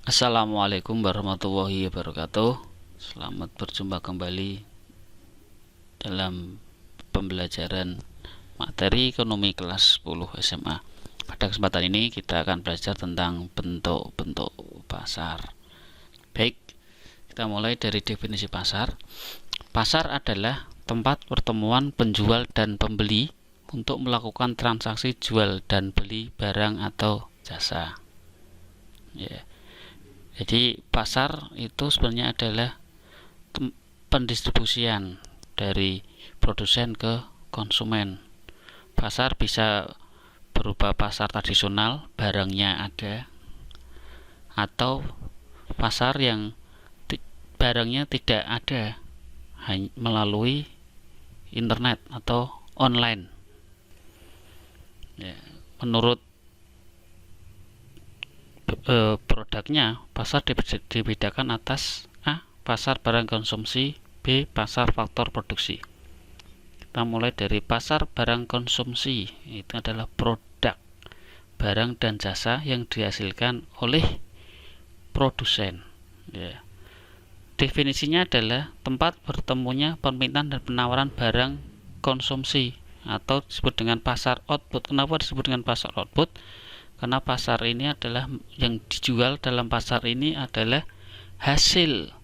Assalamualaikum warahmatullahi wabarakatuh. Selamat berjumpa kembali dalam pembelajaran materi ekonomi kelas 10 SMA. Pada kesempatan ini kita akan belajar tentang bentuk-bentuk pasar. Baik, kita mulai dari definisi pasar. Pasar adalah tempat pertemuan penjual dan pembeli untuk melakukan transaksi jual dan beli barang atau jasa. Ya. Jadi pasar itu sebenarnya adalah pendistribusian dari produsen ke konsumen. Pasar bisa berupa pasar tradisional, barangnya ada, atau pasar yang barangnya tidak ada, melalui internet atau online. Ya, menurut produknya, pasar dibedakan atas A. Pasar barang konsumsi, B. Pasar faktor produksi. Kita mulai dari pasar barang konsumsi. Itu adalah produk, barang dan jasa yang dihasilkan oleh produsen. Ya. Definisinya adalah tempat bertemunya permintaan dan penawaran barang konsumsi atau disebut dengan pasar output. Kenapa disebut dengan pasar output? Karena pasar ini adalah yang dijual dalam pasar ini adalah hasil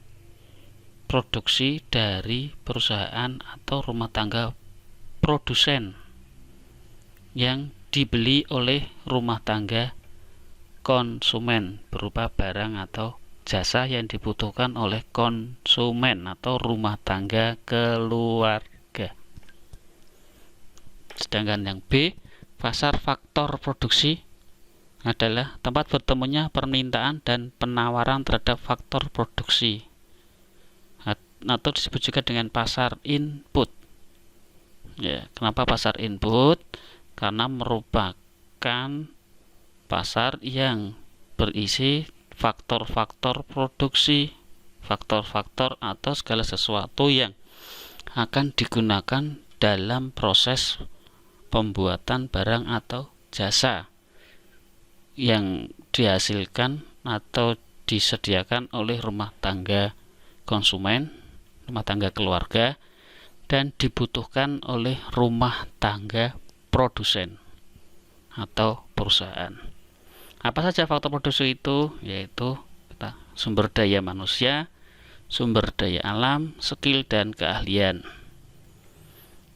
produksi dari perusahaan atau rumah tangga produsen yang dibeli oleh rumah tangga konsumen berupa barang atau jasa yang dibutuhkan oleh konsumen atau rumah tangga keluarga. Sedangkan yang B, pasar faktor produksi adalah tempat bertemunya permintaan dan penawaran terhadap faktor produksi atau disebut juga dengan pasar input. Ya, kenapa pasar input? Karena merupakan pasar yang berisi faktor-faktor produksi, faktor-faktor atau segala sesuatu yang akan digunakan dalam proses pembuatan barang atau jasa yang dihasilkan atau disediakan oleh rumah tangga konsumen, rumah tangga keluarga, dan dibutuhkan oleh rumah tangga produsen atau perusahaan. Apa saja faktor produksi itu? Yaitu sumber daya manusia, sumber daya alam, skill, dan keahlian.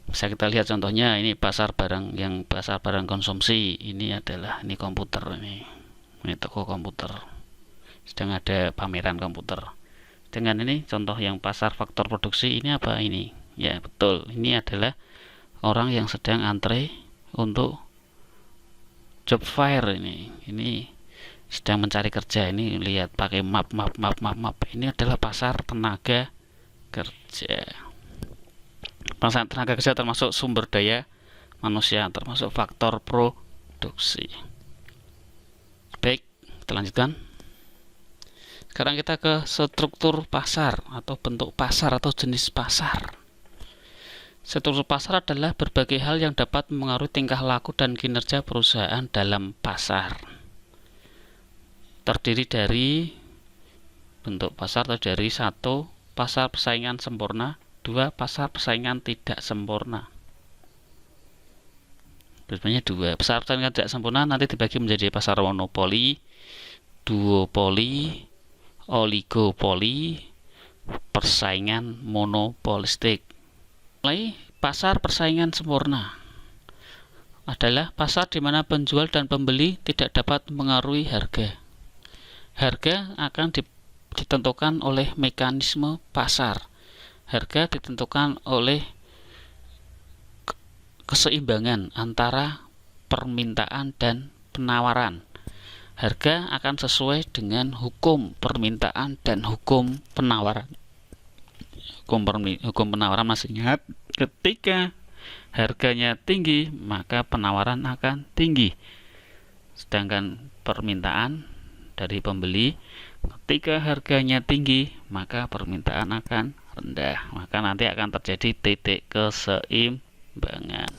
Bisa kita lihat contohnya, ini pasar barang konsumsi. Ini komputer, ini toko komputer, sedang ada pameran komputer. Dengan ini contoh yang pasar faktor produksi, ini apa ini? Ya betul, ini adalah orang yang sedang antre untuk job fair. Ini sedang mencari kerja. Ini lihat pakai map. Ini adalah pasar tenaga kerja. Pasar tenaga kerja termasuk sumber daya manusia, termasuk faktor produksi. Baik, kita lanjutkan. Sekarang kita ke struktur pasar atau bentuk pasar atau jenis pasar. Struktur pasar adalah berbagai hal yang dapat mengaruhi tingkah laku dan kinerja perusahaan dalam pasar. Terdiri dari bentuk pasar atau dari 1. Pasar persaingan sempurna, 2. Pasar persaingan tidak sempurna. Sebenarnya 2. Pasar persaingan tidak sempurna nanti dibagi menjadi pasar monopoli, duopoli, oligopoli, persaingan monopolistik. Mulai pasar persaingan sempurna adalah pasar di mana penjual dan pembeli tidak dapat mengaruhi harga. Harga akan ditentukan oleh mekanisme pasar. Harga ditentukan oleh keseimbangan antara permintaan dan penawaran. Harga akan sesuai dengan hukum permintaan dan hukum penawaran. Hukum penawaran masih ingat, ketika harganya tinggi maka penawaran akan tinggi. Sedangkan permintaan dari pembeli, ketika harganya tinggi maka permintaan akan rendah, maka nanti akan terjadi titik keseimbangan.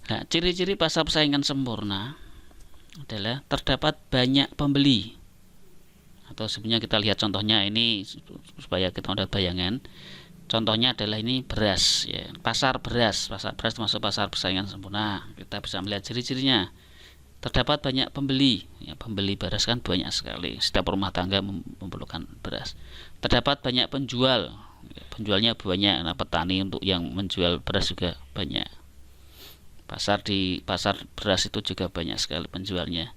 Nah, ciri-ciri pasar persaingan sempurna adalah terdapat banyak pembeli. Atau sebenarnya kita lihat contohnya ini supaya kita ada bayangan. Contohnya adalah ini beras ya. Pasar beras termasuk pasar persaingan sempurna. Kita bisa melihat ciri-cirinya. Terdapat banyak pembeli ya, pembeli beras kan banyak sekali, setiap rumah tangga memerlukan beras. Terdapat banyak penjual ya, penjualnya banyak. Nah, petani untuk yang menjual beras juga banyak. Di pasar beras itu juga banyak sekali penjualnya.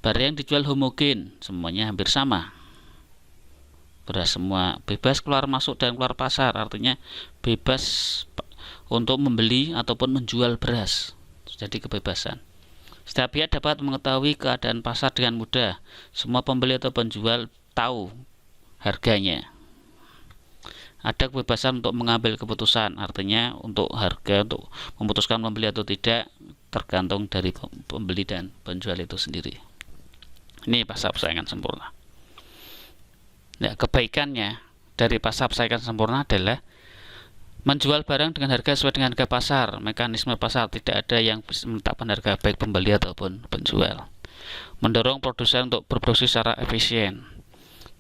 Barang yang dijual homogen, semuanya hampir sama. Beras semua bebas keluar masuk dan keluar pasar, artinya bebas untuk membeli ataupun menjual beras. Jadi kebebasan. Setiap pihak dapat mengetahui keadaan pasar dengan mudah. Semua pembeli atau penjual tahu harganya. Ada kebebasan untuk mengambil keputusan, artinya untuk harga, untuk memutuskan membeli atau tidak tergantung dari pembeli dan penjual itu sendiri. Ini pasar persaingan sempurna. Nah, kebaikannya dari pasar persaingan sempurna adalah menjual barang dengan harga sesuai dengan harga pasar. Mekanisme pasar, tidak ada yang bisa menetapkan harga baik pembeli ataupun penjual. Mendorong produsen untuk berproduksi secara efisien.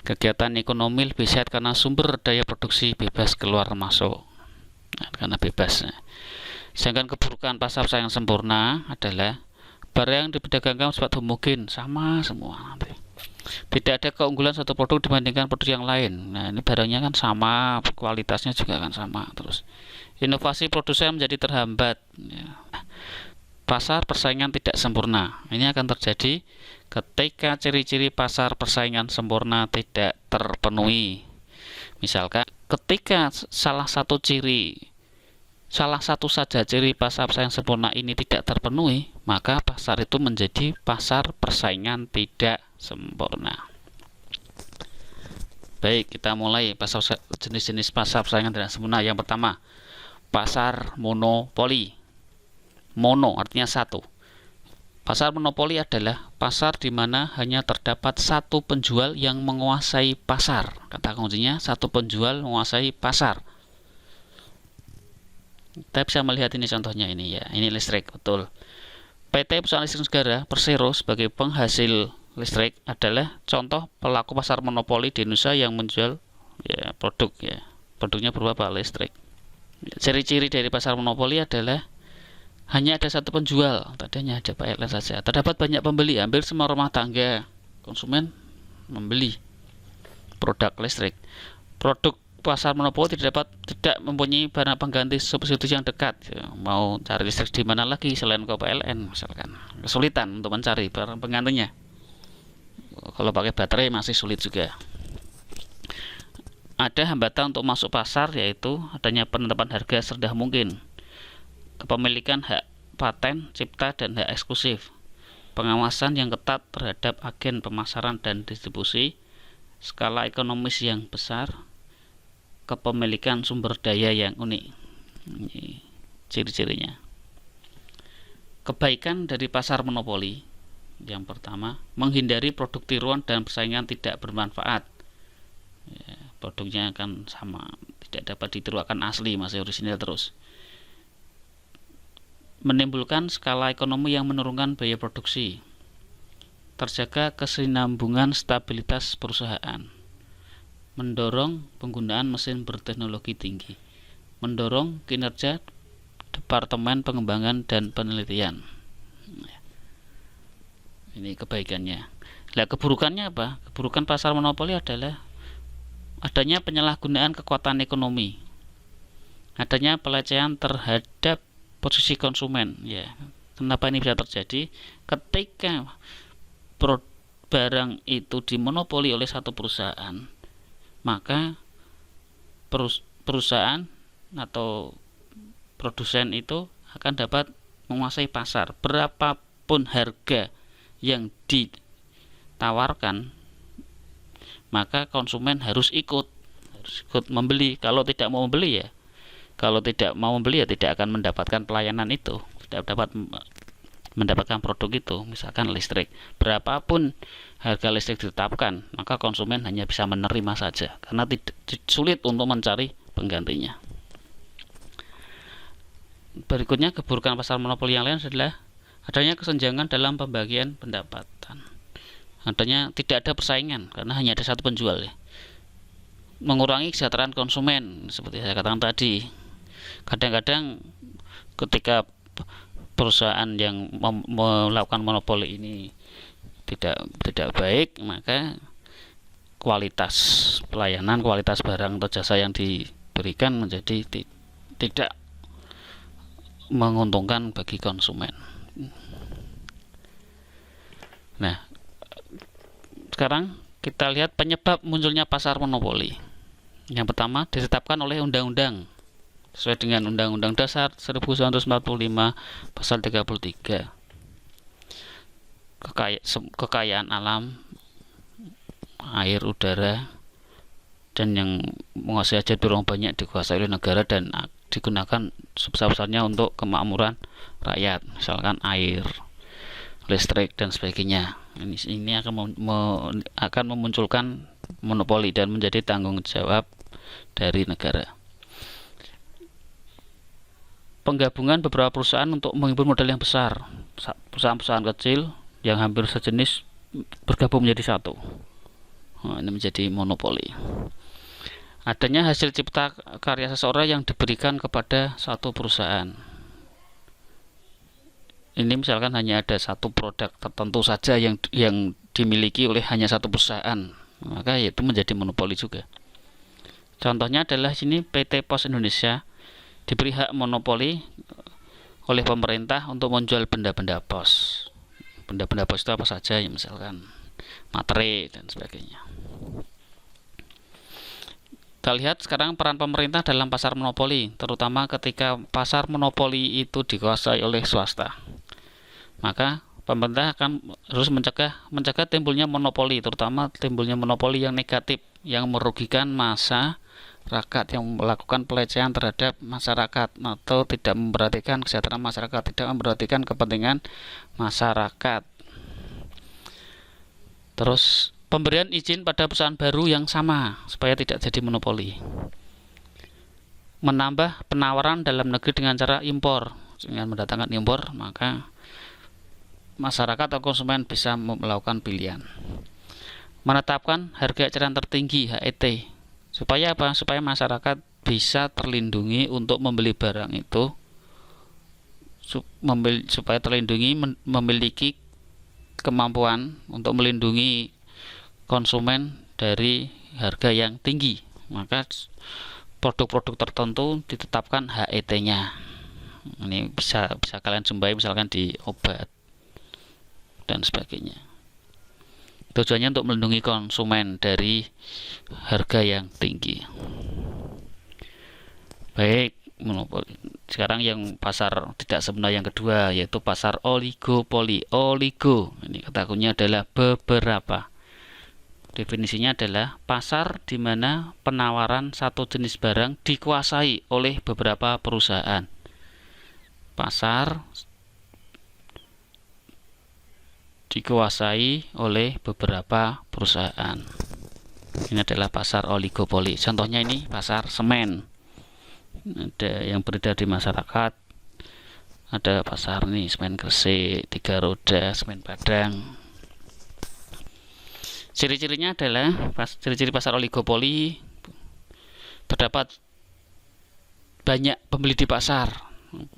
Kegiatan ekonomi lebih sehat karena sumber daya produksi bebas keluar masuk. Nah, karena bebas. Sedangkan keburukan pasar persaingan sempurna adalah barang yang diperdagangkan bersifat homogen, sama semua. Tidak ada keunggulan satu produk dibandingkan produk yang lain. Nah, ini barangnya kan sama, kualitasnya juga kan sama. Terus inovasi produsen menjadi terhambat ya. Pasar persaingan tidak sempurna. Ini akan terjadi ketika ciri-ciri pasar persaingan sempurna tidak terpenuhi. Misalkan ketika salah satu saja ciri pasar persaingan sempurna ini tidak terpenuhi, maka pasar itu menjadi pasar persaingan tidak sempurna. Baik, kita mulai jenis-jenis pasar persaingan tidak sempurna. Yang pertama, pasar monopoli. Mono artinya satu. Pasar monopoli adalah pasar di mana hanya terdapat satu penjual yang menguasai pasar. Kata kuncinya, satu penjual menguasai pasar. Kita bisa melihat ini contohnya ini ya. Ini listrik, betul. PT Perusahaan Listrik Negara Persero sebagai penghasil listrik adalah contoh pelaku pasar monopoli di Indonesia yang menjual ya, produk ya. Produknya berupa listrik. Ciri-ciri dari pasar monopoli adalah hanya ada satu penjual, tadinya ada PLN saja. Terdapat banyak pembeli, hampir semua rumah tangga konsumen membeli produk listrik. Produk pasar monopoli tidak mempunyai barang pengganti substitusi yang dekat. Mau cari listrik di mana lagi selain ke PLN misalkan, kesulitan untuk mencari barang penggantinya. Kalau pakai baterai masih sulit juga. Ada hambatan untuk masuk pasar, yaitu adanya penetapan harga serendah mungkin, kepemilikan hak paten, cipta, dan hak eksklusif, pengawasan yang ketat terhadap agen pemasaran dan distribusi, skala ekonomis yang besar, kepemilikan sumber daya yang unik. Ini ciri-cirinya. Kebaikan dari pasar monopoli, yang pertama, menghindari produk tiruan dan persaingan tidak bermanfaat. Ya, produknya akan sama, tidak dapat ditiru, akan asli, masih orisinil terus. Menimbulkan skala ekonomi yang menurunkan biaya produksi. Terjaga kesinambungan stabilitas perusahaan. Mendorong penggunaan mesin berteknologi tinggi. Mendorong kinerja Departemen Pengembangan dan Penelitian. Ini kebaikannya. Nah, keburukannya apa? Keburukan pasar monopoli adalah adanya penyalahgunaan kekuatan ekonomi, adanya pelecehan terhadap posisi konsumen. Ya, kenapa ini bisa terjadi? Ketika barang itu dimonopoli oleh satu perusahaan, maka perusahaan atau produsen itu akan dapat menguasai pasar. Berapapun harga yang ditawarkan, maka konsumen harus ikut membeli. Kalau tidak mau membeli ya tidak akan mendapatkan pelayanan itu, tidak dapat mendapatkan produk itu. Misalkan listrik, berapapun harga listrik ditetapkan, maka konsumen hanya bisa menerima saja karena sulit untuk mencari penggantinya. Berikutnya, keburukan pasar monopoli yang lain adalah adanya kesenjangan dalam pembagian pendapatan. Adanya tidak ada persaingan karena hanya ada satu penjual ya. Mengurangi kesejahteraan konsumen seperti saya katakan tadi. Kadang-kadang ketika perusahaan yang melakukan monopoli ini tidak baik, maka kualitas pelayanan, kualitas barang atau jasa yang diberikan menjadi tidak menguntungkan bagi konsumen. Nah, sekarang kita lihat penyebab munculnya pasar monopoli. Yang pertama ditetapkan oleh undang-undang sesuai dengan Undang-Undang Dasar 1945 pasal 33. Kekayaan alam, air, udara, dan yang menguasai hajat beruang banyak dikuasai oleh negara dan digunakan sebesar-besarnya untuk kemakmuran rakyat, misalkan air, listrik, dan sebagainya. Ini akan memunculkan monopoli dan menjadi tanggung jawab dari negara. Penggabungan beberapa perusahaan untuk menghimpun modal yang besar. Perusahaan-perusahaan kecil yang hampir sejenis bergabung menjadi satu. Ini menjadi monopoli. Adanya hasil cipta karya seseorang yang diberikan kepada satu perusahaan. Ini misalkan hanya ada satu produk tertentu saja yang dimiliki oleh hanya satu perusahaan, maka itu menjadi monopoli juga. Contohnya adalah sini PT Pos Indonesia diberi hak monopoli oleh pemerintah untuk menjual benda-benda pos. Benda-benda pos itu apa saja ya, misalkan materai dan sebagainya. Kita lihat sekarang peran pemerintah dalam pasar monopoli, terutama ketika pasar monopoli itu dikuasai oleh swasta. Maka pemerintah akan harus mencegah timbulnya monopoli, terutama timbulnya monopoli yang negatif, yang merugikan masyarakat, yang melakukan pelecehan terhadap masyarakat atau tidak memperhatikan kesejahteraan masyarakat, tidak memperhatikan kepentingan masyarakat. Terus pemberian izin pada perusahaan baru yang sama supaya tidak jadi monopoli. Menambah penawaran dalam negeri dengan cara impor. Dengan mendatangkan impor, maka masyarakat atau konsumen bisa melakukan pilihan. Menetapkan harga eceran tertinggi (HET). Supaya apa? Supaya masyarakat bisa terlindungi untuk membeli barang itu, supaya terlindungi memiliki kemampuan untuk melindungi konsumen dari harga yang tinggi. Maka produk-produk tertentu ditetapkan HET-nya. Ini bisa kalian jumpai misalkan di obat dan sebagainya. Tujuannya untuk melindungi konsumen dari harga yang tinggi. Baik, monopoli. Sekarang yang pasar tidak sempurna yang kedua, yaitu pasar oligopoli. Oligo, ini kata kuncinya adalah beberapa. Definisinya adalah pasar di mana penawaran satu jenis barang dikuasai oleh beberapa perusahaan. Pasar dikuasai oleh beberapa perusahaan. Ini adalah pasar oligopoli. Contohnya ini pasar semen. Ada yang beredar di masyarakat. Ada pasar nih semen Gresik, 3 roda, semen Padang. Ciri-cirinya adalah ciri-ciri pasar oligopoli, terdapat banyak pembeli di pasar.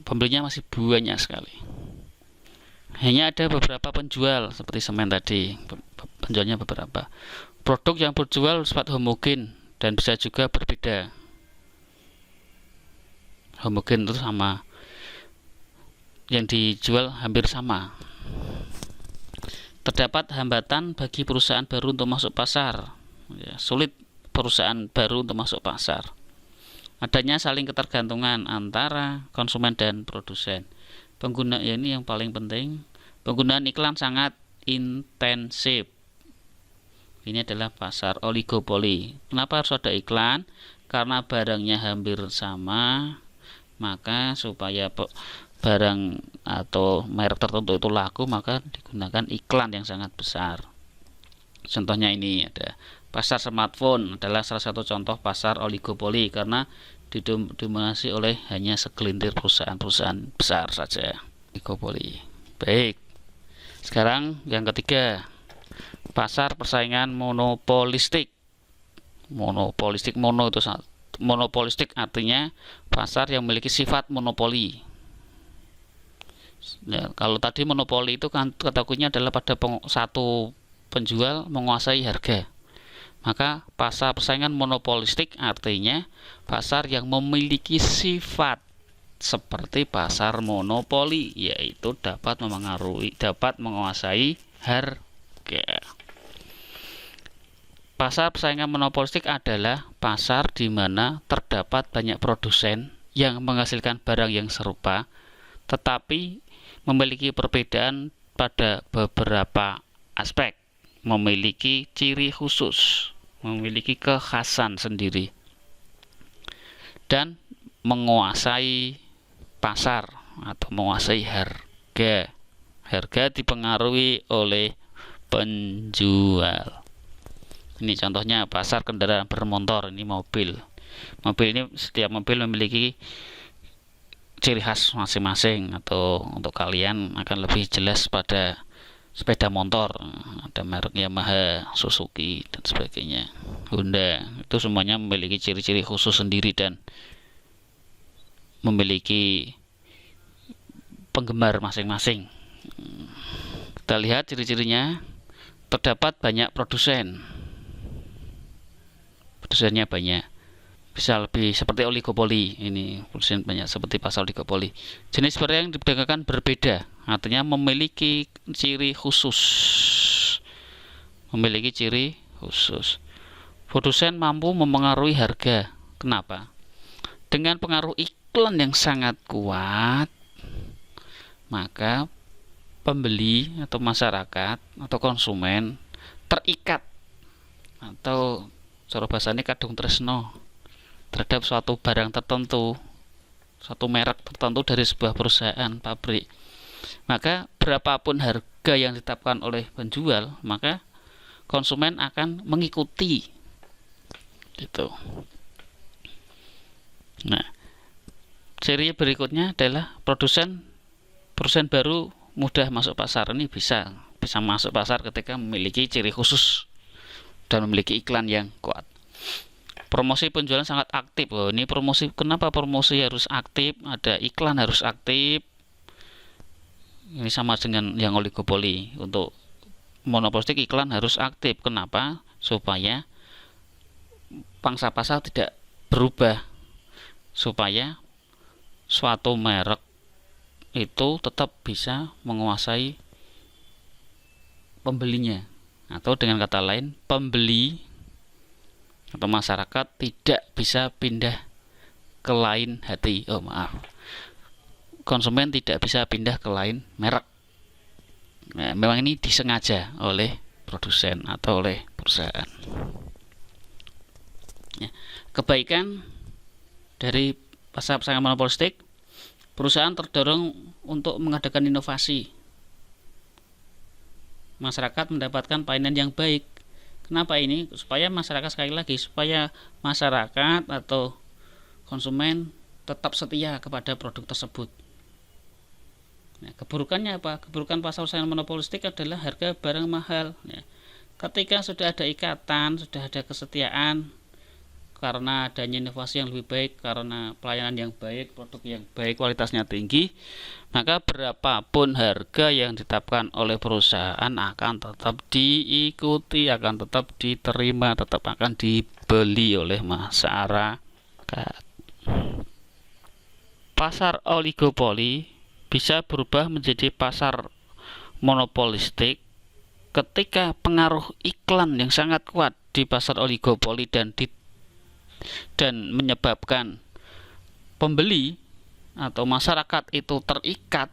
Pembelinya masih banyak sekali. Hanya ada beberapa penjual seperti semen tadi, penjualnya beberapa. Produk yang berjual bersifat homogen dan bisa juga berbeda. Homogen itu sama, yang dijual hampir sama. Terdapat hambatan bagi perusahaan baru untuk masuk pasar. Sulit perusahaan baru untuk masuk pasar. Adanya saling ketergantungan antara konsumen dan produsen. Pengguna ini yang paling penting. Penggunaan iklan sangat intensif. Ini adalah pasar oligopoli. Kenapa harus ada iklan? Karena barangnya hampir sama, maka supaya barang atau merek tertentu itu laku, maka digunakan iklan yang sangat besar. Contohnya ini ada pasar smartphone adalah salah satu contoh pasar oligopoli karena didominasi oleh hanya segelintir perusahaan-perusahaan besar saja. Oligopoli. Baik. Sekarang yang ketiga, pasar persaingan monopolistik. Monopolistik, monopolistik artinya pasar yang memiliki sifat monopoli. Ya, kalau tadi monopoli itu kan kata adalah pada satu penjual menguasai harga. Maka pasar persaingan monopolistik artinya pasar yang memiliki sifat seperti pasar monopoli, yaitu dapat menguasai harga. Pasar persaingan monopolistik adalah pasar di mana terdapat banyak produsen yang menghasilkan barang yang serupa, tetapi memiliki perbedaan pada beberapa aspek, memiliki ciri khusus, memiliki kekhasan sendiri, dan menguasai pasar atau menguasai harga. Harga dipengaruhi oleh penjual. Ini contohnya pasar kendaraan bermotor, ini mobil. Mobil ini, setiap mobil memiliki ciri khas masing-masing, atau untuk kalian akan lebih jelas pada sepeda motor. Ada merek Yamaha, Suzuki, dan sebagainya, Honda. Itu semuanya memiliki ciri-ciri khusus sendiri dan memiliki penggemar masing-masing. Kita lihat ciri-cirinya. Terdapat banyak produsen. Produsennya banyak. Bisa lebih seperti oligopoli. Ini produsen banyak seperti pasar oligopoli. Jenis barang yang diperdagangkan berbeda, artinya memiliki ciri khusus. Memiliki ciri khusus. Produsen mampu memengaruhi harga. Kenapa? Dengan pengaruh iklan yang sangat kuat, maka pembeli atau masyarakat atau konsumen terikat, atau cara bahasanya kadung tresno terhadap suatu barang tertentu, suatu merek tertentu dari sebuah perusahaan pabrik. Maka berapapun harga yang ditetapkan oleh penjual, maka konsumen akan mengikuti, gitu. Nah, seri berikutnya adalah produsen baru mudah masuk pasar. Ini bisa masuk pasar ketika memiliki ciri khusus dan memiliki iklan yang kuat. Promosi penjualan sangat aktif. Ini promosi, kenapa promosi harus aktif? Ada iklan harus aktif. Ini sama dengan yang oligopoli. Untuk monopolistik iklan harus aktif. Kenapa? Supaya pangsa pasar tidak berubah, supaya suatu merek itu tetap bisa menguasai pembelinya, atau dengan kata lain, pembeli atau masyarakat tidak bisa pindah ke lain hati. Konsumen tidak bisa pindah ke lain merek. Nah, memang ini disengaja oleh produsen atau oleh perusahaan. Ya, kebaikan dari pasar persaingan monopolistik, perusahaan terdorong untuk mengadakan inovasi. Masyarakat mendapatkan pelayanan yang baik. Kenapa ini? Supaya masyarakat, sekali lagi, supaya masyarakat atau konsumen tetap setia kepada produk tersebut. Nah, keburukannya apa? Keburukan pasar persaingan monopolistik adalah harga barang mahal. Ya. Ketika sudah ada ikatan, sudah ada kesetiaan, karena adanya inovasi yang lebih baik, karena pelayanan yang baik, produk yang baik, kualitasnya tinggi, maka berapapun harga yang ditetapkan oleh perusahaan akan tetap diikuti, akan tetap diterima, tetap akan dibeli oleh masyarakat. Pasar oligopoli bisa berubah menjadi pasar monopolistik ketika pengaruh iklan yang sangat kuat di pasar oligopoli dan menyebabkan pembeli atau masyarakat itu terikat,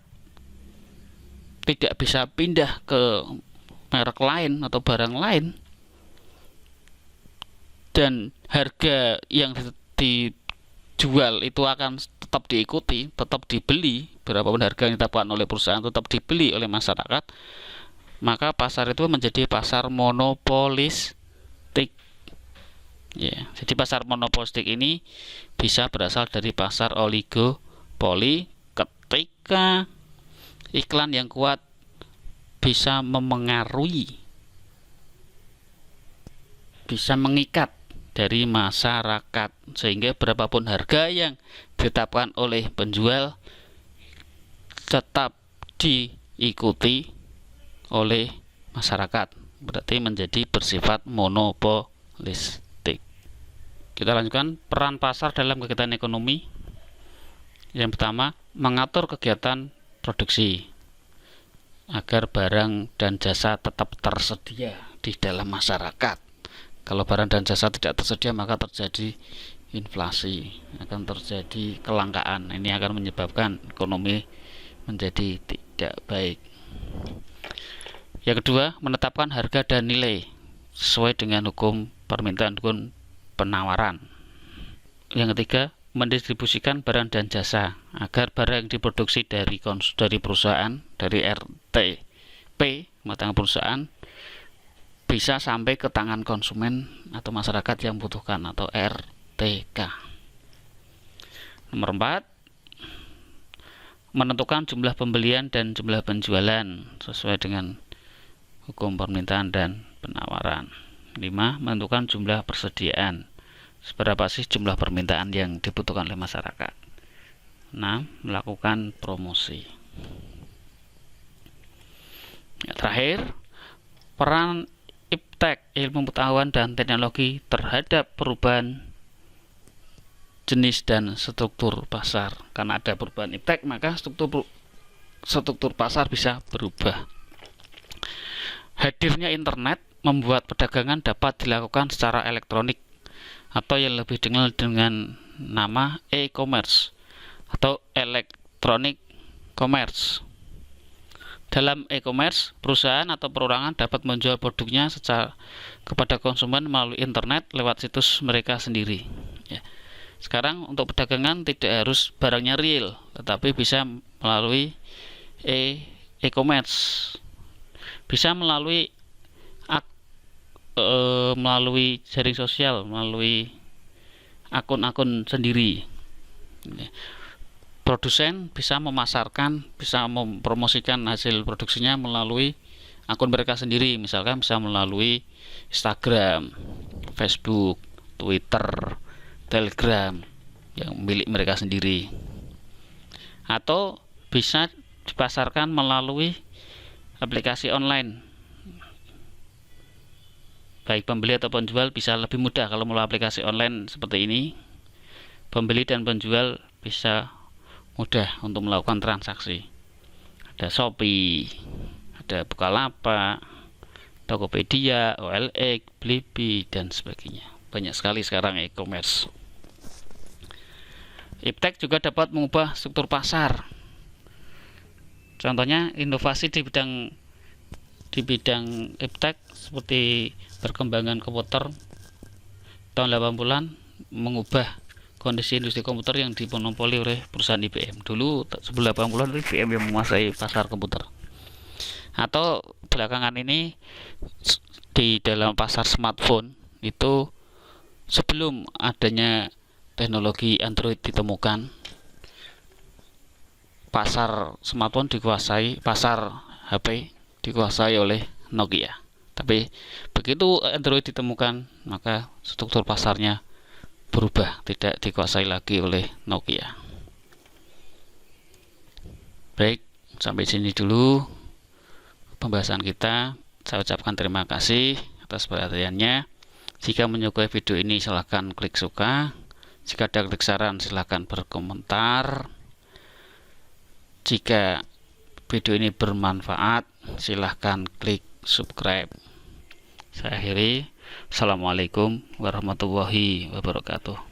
tidak bisa pindah ke merek lain atau barang lain, dan harga yang dijual itu akan tetap diikuti, tetap dibeli. Berapapun harga yang ditetapkan oleh perusahaan tetap dibeli oleh masyarakat, maka pasar itu menjadi pasar monopolistik. Ya, jadi pasar monopolistik ini bisa berasal dari pasar oligopoli ketika iklan yang kuat bisa memengaruhi bisa mengikat dari masyarakat, sehingga berapapun harga yang ditetapkan oleh penjual tetap diikuti oleh masyarakat, berarti menjadi bersifat monopolistik. Kita lanjutkan peran pasar dalam kegiatan ekonomi. Yang pertama, mengatur kegiatan produksi agar barang dan jasa tetap tersedia di dalam masyarakat. Kalau barang dan jasa tidak tersedia, maka terjadi inflasi, akan terjadi kelangkaan. Ini akan menyebabkan ekonomi menjadi tidak baik. Yang kedua, menetapkan harga dan nilai sesuai dengan hukum permintaan dan penawaran. Yang ketiga, mendistribusikan barang dan jasa agar barang yang diproduksi dari perusahaan, dari RTP, matang perusahaan, bisa sampai ke tangan konsumen atau masyarakat yang membutuhkan, atau RTK. Nomor 4, menentukan jumlah pembelian dan jumlah penjualan sesuai dengan hukum permintaan dan penawaran. 5, menentukan jumlah persediaan, seberapa sih jumlah permintaan yang dibutuhkan oleh masyarakat. 6, melakukan promosi. Terakhir, peran iptek, ilmu pengetahuan dan teknologi, terhadap perubahan jenis dan struktur pasar. Karena ada perubahan iptek, maka struktur pasar bisa berubah. Hadirnya internet membuat perdagangan dapat dilakukan secara elektronik, atau yang lebih dikenal dengan nama e-commerce atau electronic commerce. Dalam e-commerce, perusahaan atau perorangan dapat menjual produknya secara kepada konsumen melalui internet lewat situs mereka sendiri. Ya. Sekarang untuk perdagangan tidak harus barangnya real, tetapi bisa melalui e-commerce, bisa melalui jaring sosial, melalui akun-akun sendiri. Ya. Produsen bisa memasarkan, bisa mempromosikan hasil produksinya melalui akun mereka sendiri, misalkan bisa melalui Instagram, Facebook, Twitter, Telegram yang milik mereka sendiri, atau bisa dipasarkan melalui aplikasi online. Baik pembeli atau penjual bisa lebih mudah kalau melalui aplikasi online seperti ini. Pembeli dan penjual bisa mudah untuk melakukan transaksi. Ada Shopee, ada Bukalapak, Tokopedia, OLX, Blibli, dan sebagainya. Banyak sekali sekarang e-commerce. Iptek juga dapat mengubah struktur pasar. Contohnya inovasi di bidang iptek seperti perkembangan komputer tahun 80-an mengubah kondisi industri komputer yang dimonopoli oleh perusahaan IBM. Dulu sebelum 80-an IBM yang menguasai pasar komputer. Atau belakangan ini di dalam pasar smartphone itu, sebelum adanya teknologi Android ditemukan, pasar smartphone dikuasai, pasar HP dikuasai oleh Nokia. Tapi begitu Android ditemukan, maka struktur pasarnya berubah, tidak dikuasai lagi oleh Nokia. Baik, sampai sini dulu pembahasan kita. Saya ucapkan terima kasih atas perhatiannya. Jika menyukai video ini, silahkan klik suka. Jika ada klik saran, silahkan berkomentar. Jika video ini bermanfaat, silahkan klik subscribe. Saya akhiri. Assalamualaikum warahmatullahi wabarakatuh.